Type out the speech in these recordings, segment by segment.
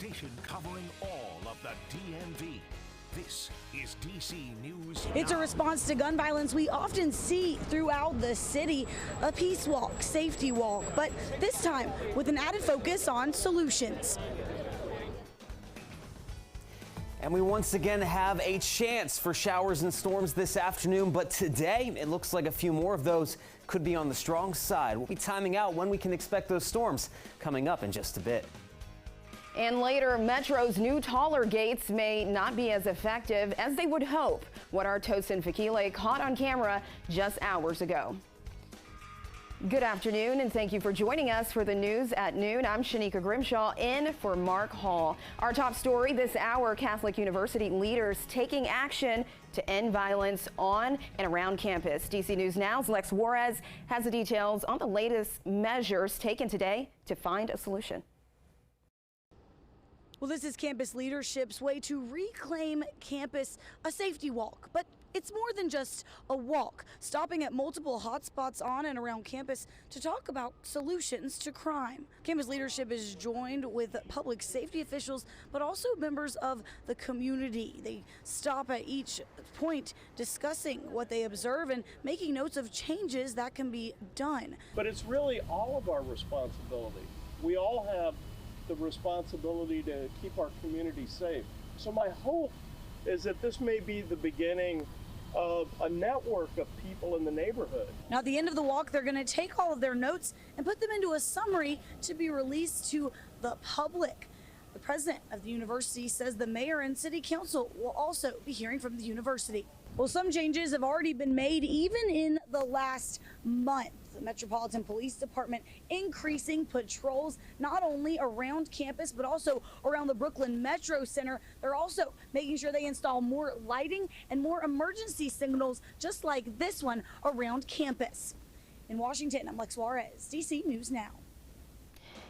station covering all of the DMV. This is DC News It's a Now. response to gun violence we often see throughout the city, a peace walk, safety walk, but this time with an added focus on solutions. And we once again have a chance for showers and storms this afternoon, but today it looks like a few more of those could be on the strong side. We'll be timing out when we can expect those storms coming up in just a bit. And later, Metro's new taller gates may not be as effective as they would hope. What our Tosin Fakile caught on camera just hours ago. Good afternoon, and thank you for joining us for the news at noon. I'm Shanika Grimshaw in for Mark Hall. Our top story this hour, Catholic University leaders taking action to end violence on and around campus. DC News Now's Lex Juarez has the details on the latest measures taken today to find a solution. Well, this is campus leadership's way to reclaim campus, a safety walk, but it's more than just a walk, stopping at multiple hotspots on and around campus to talk about solutions to crime. Campus leadership is joined with public safety officials, but also members of the community. They stop at each point discussing what they observe and making notes of changes that can be done. But it's really all of our responsibility. We all have the responsibility to keep our community safe. So my hope is that this may be the beginning of a network of people in the neighborhood. Now, at the end of the walk, they're going to take all of their notes and put them into a summary to be released to the public. The president of the university says the mayor and city council will also be hearing from the university. Well, some changes have already been made even in the last month. The Metropolitan Police Department increasing patrols not only around campus but also around the Brooklyn Metro Center. They're also making sure they install more lighting and more emergency signals just like this one around campus. In Washington, I'm Lex Juarez, DC News Now.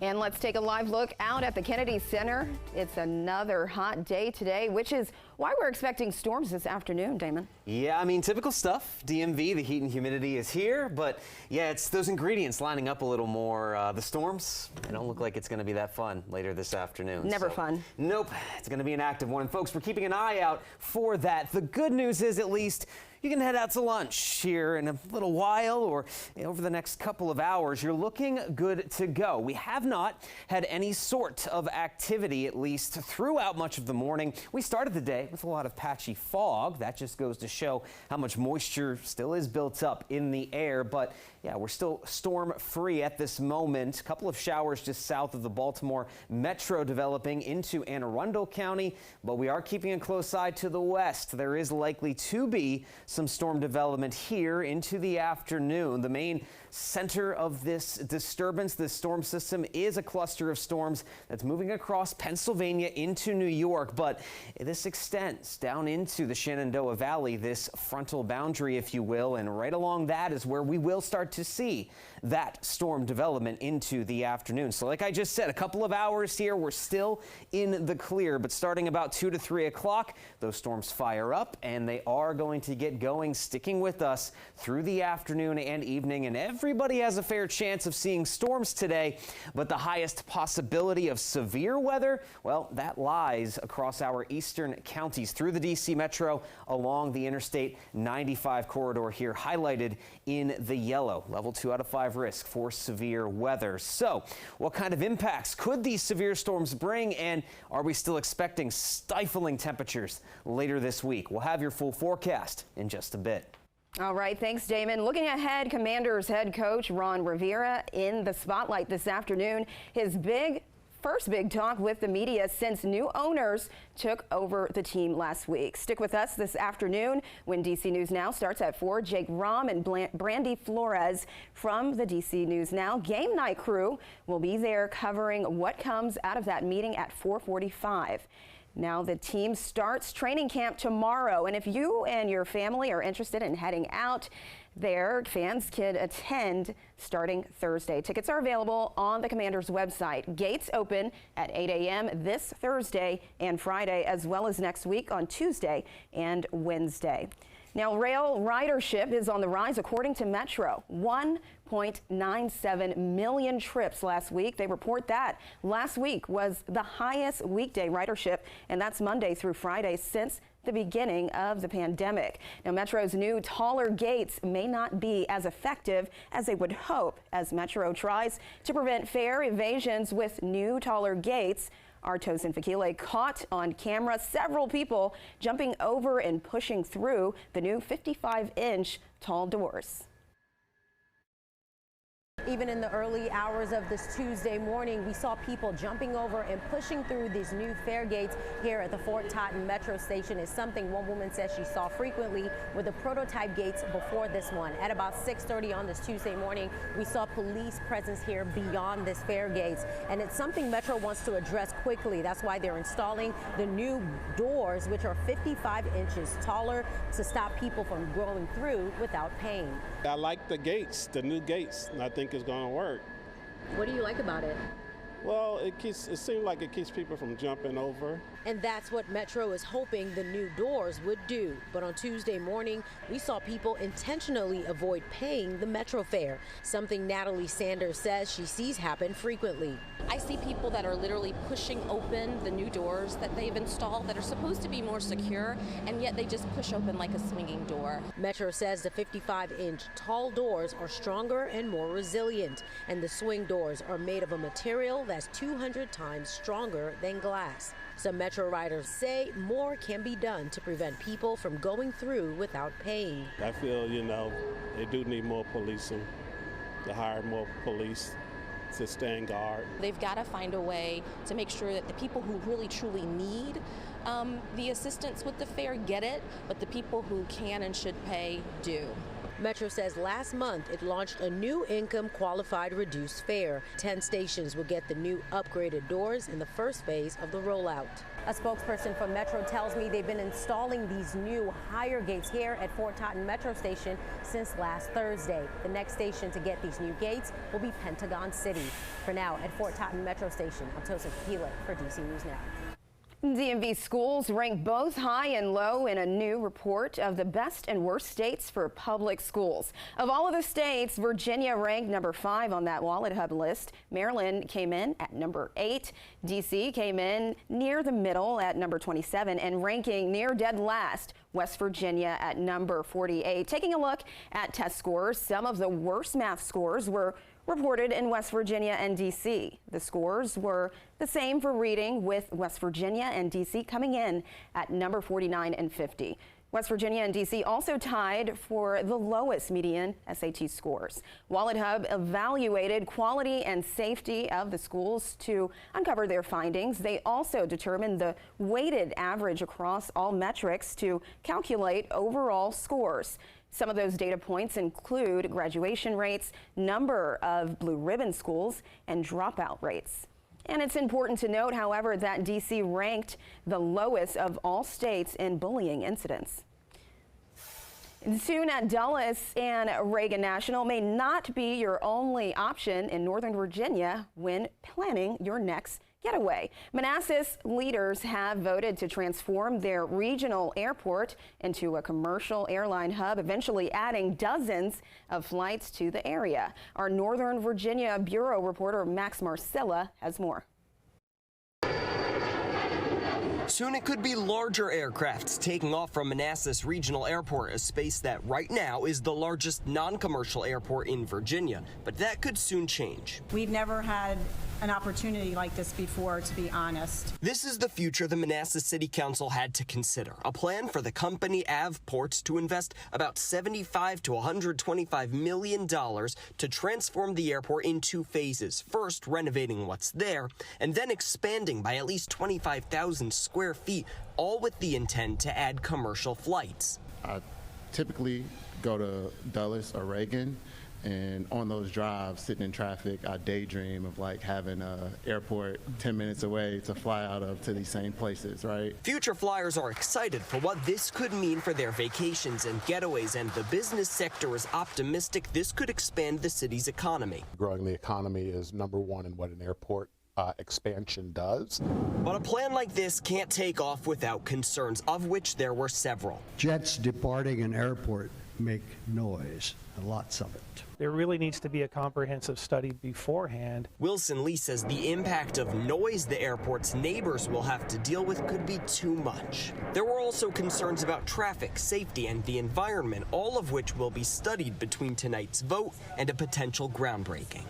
And let's take a live look out at the Kennedy Center. It's another hot day today, which is why we're expecting storms this afternoon, Damon. Yeah, I mean, typical stuff. DMV, the heat and humidity is here, but yeah, it's those ingredients lining up a little more. The storms, they don't look like it's going to be that fun later this afternoon. Never fun. Nope, it's going to be an active one. And folks, we're keeping an eye out for that. The good news is at least you can head out to lunch here in a little while or over the next couple of hours. You're looking good to go. We have not had any sort of activity, at least throughout much of the morning. We started the day with a lot of patchy fog. That just goes to show how much moisture still is built up in the air. But yeah, we're still storm free at this moment. A couple of showers just south of the Baltimore Metro developing into Anne Arundel County, but we are keeping a close eye to the west. There is likely to be some storm development here into the afternoon. The main center of this disturbance, this storm system, is a cluster of storms that's moving across Pennsylvania into New York, but this extends down into the Shenandoah Valley, this frontal boundary, if you will, and right along that is where we will start to see that storm development into the afternoon. So like I just said, a couple of hours here, we're still in the clear, but starting about 2 to 3 o'clock, those storms fire up and they are going to get going, sticking with us through the afternoon and evening, and everybody has a fair chance of seeing storms today, but the highest possibility of severe weather, well, that lies across our eastern counties through the DC Metro along the Interstate 95 corridor here, highlighted in the yellow. Level 2 out of 5 risk for severe weather. So what kind of impacts could these severe storms bring, and are we still expecting stifling temperatures later this week? We'll have your full forecast in just a bit. All right, thanks, Damon. Looking ahead, Commanders head coach Ron Rivera in the spotlight this afternoon. His first big talk with the media since new owners took over the team last week. Stick with us this afternoon when DC News Now starts at 4. Jake Rom and Brandy Flores from the DC News Now Game Night crew will be there covering what comes out of that meeting at 4:45. Now the team starts training camp tomorrow, and if you and your family are interested in heading out there, fans can attend starting Thursday. Tickets are available on the Commanders website. Gates open at 8 a.m. this Thursday and Friday, as well as next week on Tuesday and Wednesday. Now, rail ridership is on the rise, according to Metro. 1.97 million trips last week. They report that last week was the highest weekday ridership, and that's Monday through Friday since the beginning of the pandemic. Now, Metro's new taller gates may not be as effective as they would hope as Metro tries to prevent fare evasions with new taller gates. Our Tosin Fakile caught on camera several people jumping over and pushing through the new 55-inch tall doors. Even in the early hours of this Tuesday morning, we saw people jumping over and pushing through these new fare gates here at the Fort Totten Metro Station. Is something one woman says she saw frequently with the prototype gates before this one. At about 6:30 on this Tuesday morning, we saw police presence here beyond this fare gates, and it's something Metro wants to address quickly. That's why they're installing the new doors, which are 55 inches taller, to stop people from going through without paying. I like the gates, the new gates, and I think it's going to work. What do you like about it? Well, it seems like it keeps people from jumping over. And that's what Metro is hoping the new doors would do. But on Tuesday morning, we saw people intentionally avoid paying the Metro fare, something Natalie Sanders says she sees happen frequently. I see people that are literally pushing open the new doors that they've installed that are supposed to be more secure, and yet they just push open like a swinging door. Metro says the 55-inch tall doors are stronger and more resilient, and the swing doors are made of a material that's 200 times stronger than glass. Some Metro riders say more can be done to prevent people from going through without paying. I feel, they do need more policing, to hire more police to stand guard. They've got to find a way to make sure that the people who really truly need the assistance with the fare get it, but the people who can and should pay do. Metro says last month it launched a new income qualified reduced fare. 10 stations will get the new upgraded doors in the first phase of the rollout. A spokesperson for Metro tells me they've been installing these new higher gates here at Fort Totten Metro Station since last Thursday. The next station to get these new gates will be Pentagon City. For now, at Fort Totten Metro Station, I'm Tosin Fakile for DC News Now. DMV schools rank both high and low in a new report of the best and worst states for public schools. Of all of the states, Virginia ranked number 5 on that WalletHub list. Maryland came in at number 8. DC came in near the middle at number 27, and ranking near dead last, West Virginia at number 48. Taking a look at test scores, some of the worst math scores were reported in West Virginia and D.C. The scores were the same for reading, with West Virginia and D.C. coming in at number 49 and 50. West Virginia and D.C. also tied for the lowest median SAT scores. WalletHub evaluated quality and safety of the schools to uncover their findings. They also determined the weighted average across all metrics to calculate overall scores. Some of those data points include graduation rates, number of blue ribbon schools, and dropout rates. And it's important to note, however, that D.C. ranked the lowest of all states in bullying incidents. Soon at Dulles and Reagan National may not be your only option in Northern Virginia when planning your next getaway. Manassas leaders have voted to transform their regional airport into a commercial airline hub, eventually adding dozens of flights to the area. Our Northern Virginia Bureau reporter Max Marcilla has more. Soon it could be larger aircrafts taking off from Manassas Regional Airport, a space that right now is the largest non-commercial airport in Virginia. But that could soon change. We've never had an opportunity like this before, to be honest. This is the future the Manassas City Council had to consider. A plan for the company Avports to invest about $75 to $125 million to transform the airport in 2 phases. First, renovating what's there, and then expanding by at least 25,000 square feet, all with the intent to add commercial flights. I typically go to Dulles or Reagan, and on those drives, sitting in traffic, I daydream of like having an airport 10 minutes away to fly out of to these same places, right? Future flyers are excited for what this could mean for their vacations and getaways, and the business sector is optimistic this could expand the city's economy. Growing the economy is number one in what an airport expansion does. But a plan like this can't take off without concerns, of which there were several. Jets departing an airport make noise, and lots of it. There really needs to be a comprehensive study beforehand. Wilson Lee says the impact of noise the airport's neighbors will have to deal with could be too much. There were also concerns about traffic, safety, and the environment, all of which will be studied between tonight's vote and a potential groundbreaking.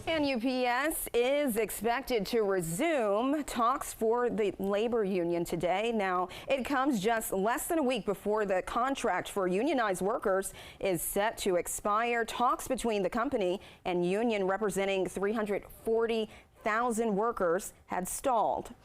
And UPS is expected to resume talks for the labor union today. Now, it comes just less than a week before the contract for unionized workers is set to expire. Talks between the company and union representing 340,000 workers had stalled.